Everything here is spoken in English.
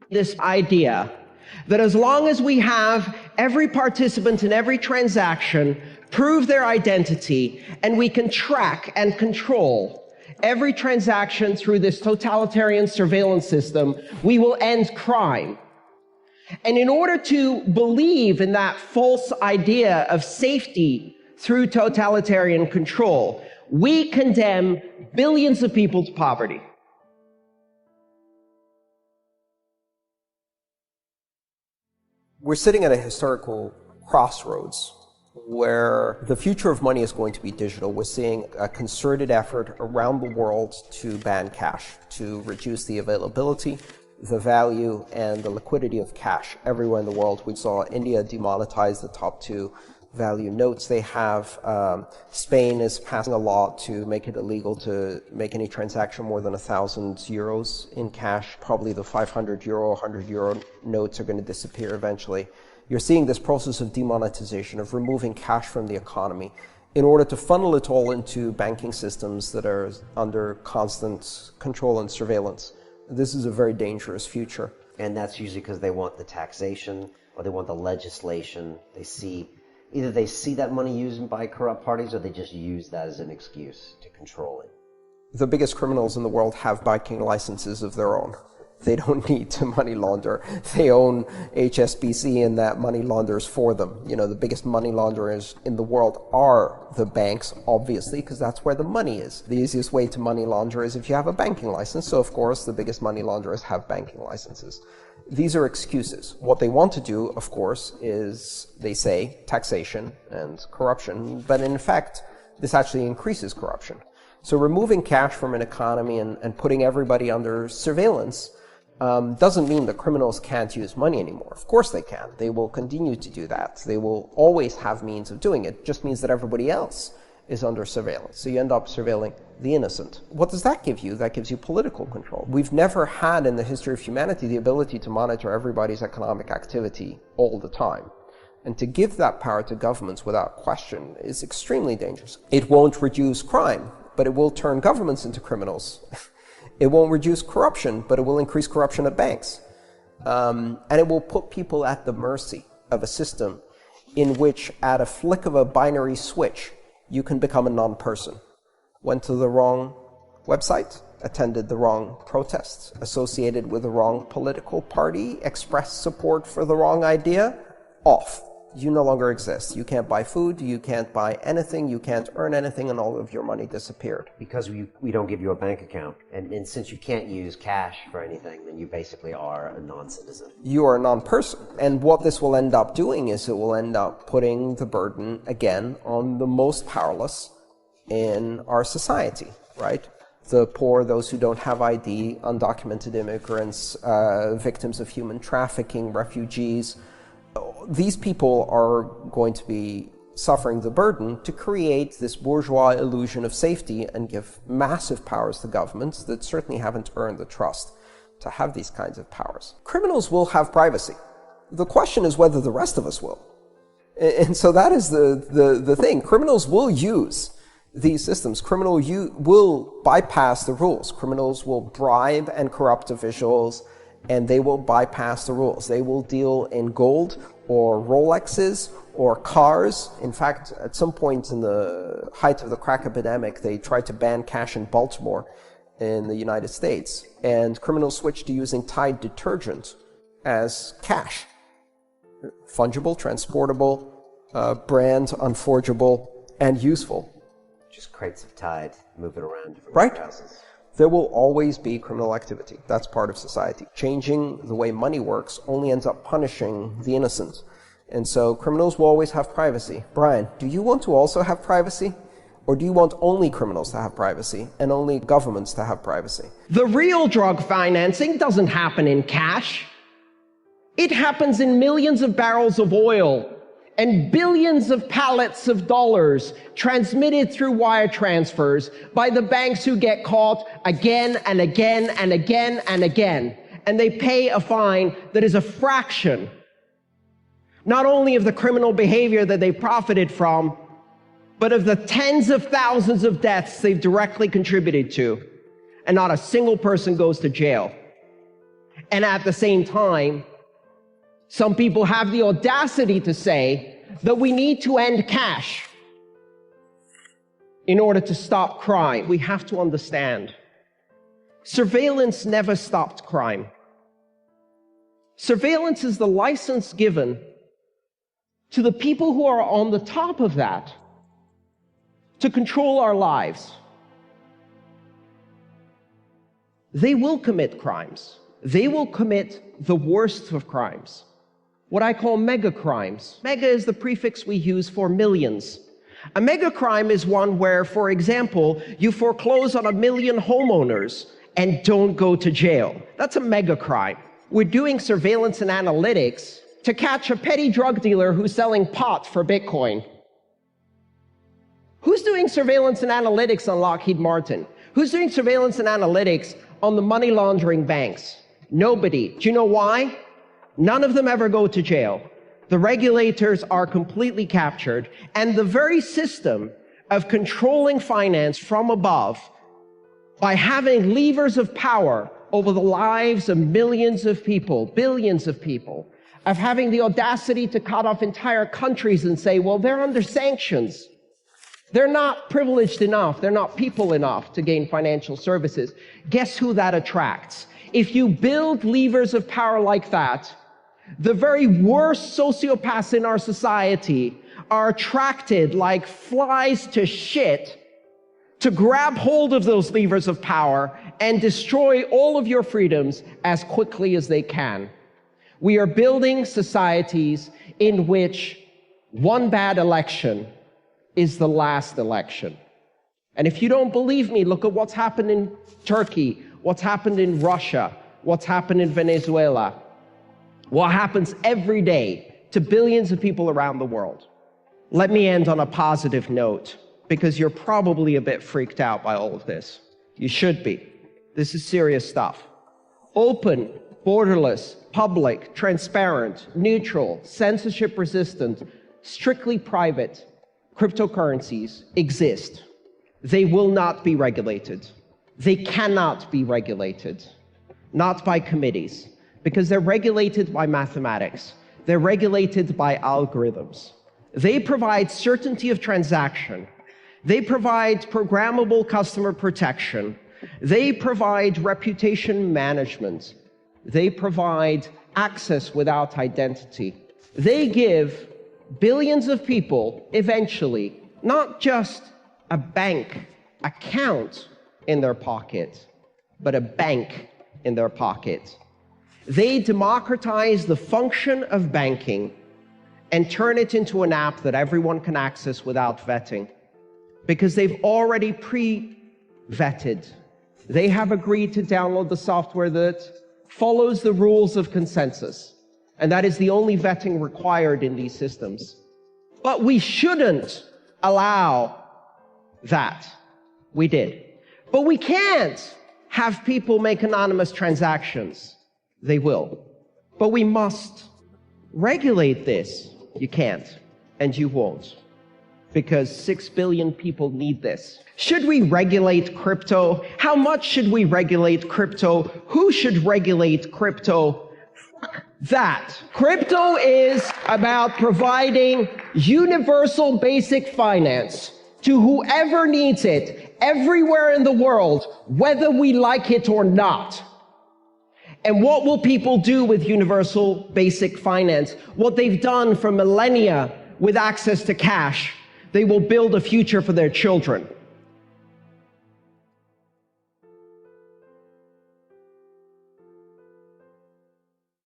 This idea that as long as we have every participant in every transaction prove their identity, and we can track and control every transaction through this totalitarian surveillance system, we will end crime. And in order to believe in that false idea of safety through totalitarian control, we condemn billions of people to poverty. We're sitting at a historical crossroads where the future of money is going to be digital. We're seeing a concerted effort around the world to ban cash, to reduce the availability, the value, and the liquidity of cash everywhere in the world. We saw India demonetize the top 2 value notes they have. Spain is passing a law to make it illegal to make any transaction more than 1,000 euros in cash. Probably the 500 euro, 100 euro notes are going to disappear eventually. You're seeing this process of demonetization, of removing cash from the economy in order to funnel it all into banking systems that are under constant control and surveillance. This is a very dangerous future. And that's usually because they want the taxation or they want the legislation. Either they see that money used by corrupt parties or they just use that as an excuse to control it. The biggest criminals in the world have banking licenses of their own. They don't need to money launder. They own HSBC and that money launders for them. You know, the biggest money launderers in the world are the banks, obviously, because that's where the money is. The easiest way to money launder is if you have a banking license. So, of course, the biggest money launderers have banking licenses. These are excuses. What they want to do, of course, is, they say, taxation and corruption. But in fact, this actually increases corruption. So removing cash from an economy and putting everybody under surveillance doesn't mean that criminals can't use money anymore. Of course they can. They will continue to do that. They will always have means of doing it. It just means that everybody else is under surveillance. So you end up surveilling the innocent. What does that give you? That gives you political control. We've never had in the history of humanity the ability to monitor everybody's economic activity all the time. And to give that power to governments without question is extremely dangerous. It won't reduce crime, but it will turn governments into criminals. It won't reduce corruption, but it will increase corruption at banks. And it will put people at the mercy of a system in which, at a flick of a binary switch, you can become a non-person. Went to the wrong website, attended the wrong protests, associated with the wrong political party, expressed support for the wrong idea, off. You no longer exist. You can't buy food, you can't buy anything, you can't earn anything, and all of your money disappeared. Because we don't give you a bank account. And since you can't use cash for anything, then you basically are a non-citizen. You are a non-person. And what this will end up doing is it will end up putting the burden, again, on the most powerless in our society, right? The poor, those who don't have ID, undocumented immigrants, victims of human trafficking, refugees. These people are going to be suffering the burden to create this bourgeois illusion of safety and give massive powers to governments that certainly haven't earned the trust to have these kinds of powers. Criminals will have privacy. The question is whether the rest of us will. And so that is the thing. Criminals will use these systems. Criminals will bypass the rules. Criminals will bribe and corrupt officials, and they will bypass the rules. They will deal in gold or Rolexes or cars. In fact, at some point in the height of the crack epidemic, they tried to ban cash in Baltimore in the United States. And criminals switched to using Tide detergent as cash. Fungible, transportable, brand unforgeable, and useful. Just crates of Tide, move it around different right? houses. There will always be criminal activity. That's part of society. Changing the way money works only ends up punishing the innocent. And so criminals will always have privacy. Brian, do you want to also have privacy? Or do you want only criminals to have privacy and only governments to have privacy? The real drug financing doesn't happen in cash. It happens in millions of barrels of oil and billions of pallets of dollars transmitted through wire transfers by the banks who get caught again and again and again and again. And they pay a fine that is a fraction, not only of the criminal behavior that they profited from, but of the tens of thousands of deaths they've directly contributed to. And not a single person goes to jail. And at the same time, some people have the audacity to say that we need to end cash in order to stop crime. We have to understand, surveillance never stopped crime. Surveillance is the license given to the people who are on the top of that to control our lives. They will commit crimes. They will commit the worst of crimes, what I call mega crimes. Mega is the prefix we use for millions. A mega crime is one where, for example, you foreclose on 1 million homeowners and don't go to jail. That's a mega crime. We're doing surveillance and analytics to catch a petty drug dealer who's selling pot for Bitcoin. Who's doing surveillance and analytics on Lockheed Martin? Who's doing surveillance and analytics on the money laundering banks? Nobody. Do you know why? None of them ever go to jail. The regulators are completely captured, and the very system of controlling finance from above by having levers of power over the lives of millions of people, billions of people, of having the audacity to cut off entire countries and say, well, they're under sanctions. They're not privileged enough. They're not people enough to gain financial services. Guess who that attracts? If you build levers of power like that, the very worst sociopaths in our society are attracted like flies to shit to grab hold of those levers of power and destroy all of your freedoms as quickly as they can. We are building societies in which one bad election is the last election. And if you don't believe me, look at what's happened in Turkey, what's happened in Russia, what's happened in Venezuela, what happens every day to billions of people around the world. Let me end on a positive note, because you're probably a bit freaked out by all of this. You should be. This is serious stuff. Open, borderless, public, transparent, neutral, censorship-resistant, strictly private cryptocurrencies exist. They will not be regulated. They cannot be regulated. Not by committees, because they're regulated by mathematics. They're regulated by algorithms. They provide certainty of transaction. They provide programmable customer protection. They provide reputation management. They provide access without identity. They give billions of people, eventually, not just a bank account in their pocket, but a bank in their pocket. They democratize the function of banking and turn it into an app that everyone can access without vetting, because they've already pre-vetted. They have agreed to download the software that follows the rules of consensus, and that is the only vetting required in these systems. But we shouldn't allow that. We did. But we can't have people make anonymous transactions. They will. But we must regulate this. You can't, and you won't, because 6 billion people need this. Should we regulate crypto? How much should we regulate crypto? Who should regulate crypto? Fuck that. Crypto is about providing universal basic finance to whoever needs it, everywhere in the world, whether we like it or not. And what will people do with universal basic finance? What they've done for millennia with access to cash. They will build a future for their children.